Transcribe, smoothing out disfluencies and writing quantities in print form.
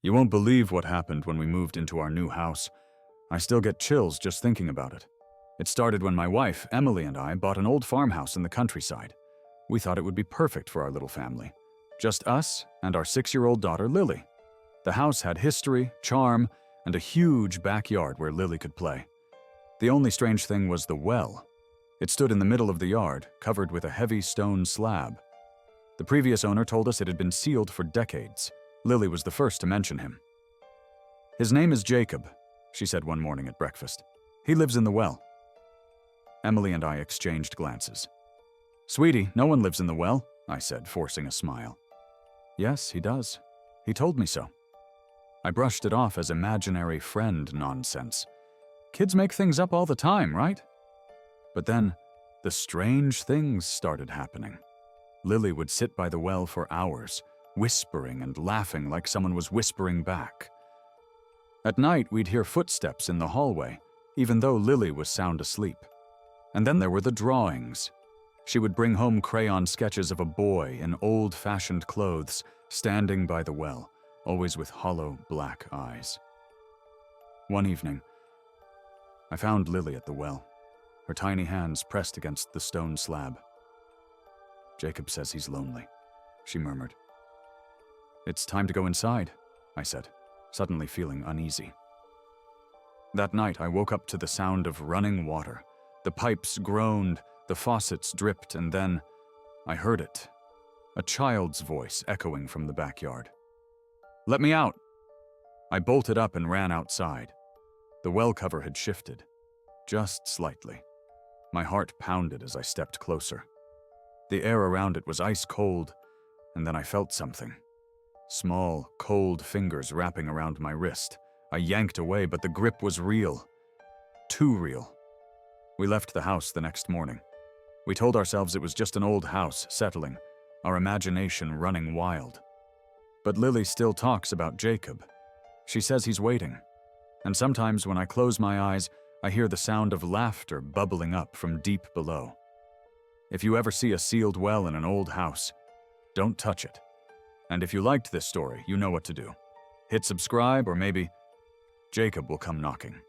You won't believe what happened when we moved into our new house. I still get chills just thinking about it. It started when my wife, Emily, and I bought an old farmhouse in the countryside. We thought it would be perfect for our little family. Just us and our 6-year-old daughter, Lily. The house had history, charm, and a huge backyard where Lily could play. The only strange thing was the well. It stood in the middle of the yard, covered with a heavy stone slab. The previous owner told us it had been sealed for decades. Lily was the first to mention him. "His name is Jacob," she said one morning at breakfast. "He lives in the well." Emily and I exchanged glances. "Sweetie, no one lives in the well," I said, forcing a smile. "Yes, he does. He told me so." I brushed it off as imaginary friend nonsense. Kids make things up all the time, right? But then, the strange things started happening. Lily would sit by the well for hours, whispering and laughing like someone was whispering back. At night, we'd hear footsteps in the hallway, even though Lily was sound asleep. And then there were the drawings. She would bring home crayon sketches of a boy in old-fashioned clothes, standing by the well, always with hollow, black eyes. One evening, I found Lily at the well, her tiny hands pressed against the stone slab. "Jacob says he's lonely," she murmured. "It's time to go inside," I said, suddenly feeling uneasy. That night, I woke up to the sound of running water. The pipes groaned, the faucets dripped, and then I heard it, a child's voice echoing from the backyard. "Let me out!" I bolted up and ran outside. The well cover had shifted, just slightly. My heart pounded as I stepped closer. The air around it was ice cold, and then I felt something. Small, cold fingers wrapping around my wrist. I yanked away, but the grip was real. Too real. We left the house the next morning. We told ourselves it was just an old house settling, our imagination running wild. But Lily still talks about Jacob. She says he's waiting. And sometimes when I close my eyes, I hear the sound of laughter bubbling up from deep below. If you ever see a sealed well in an old house, don't touch it. And if you liked this story, you know what to do. Hit subscribe, or maybe Jacob will come knocking.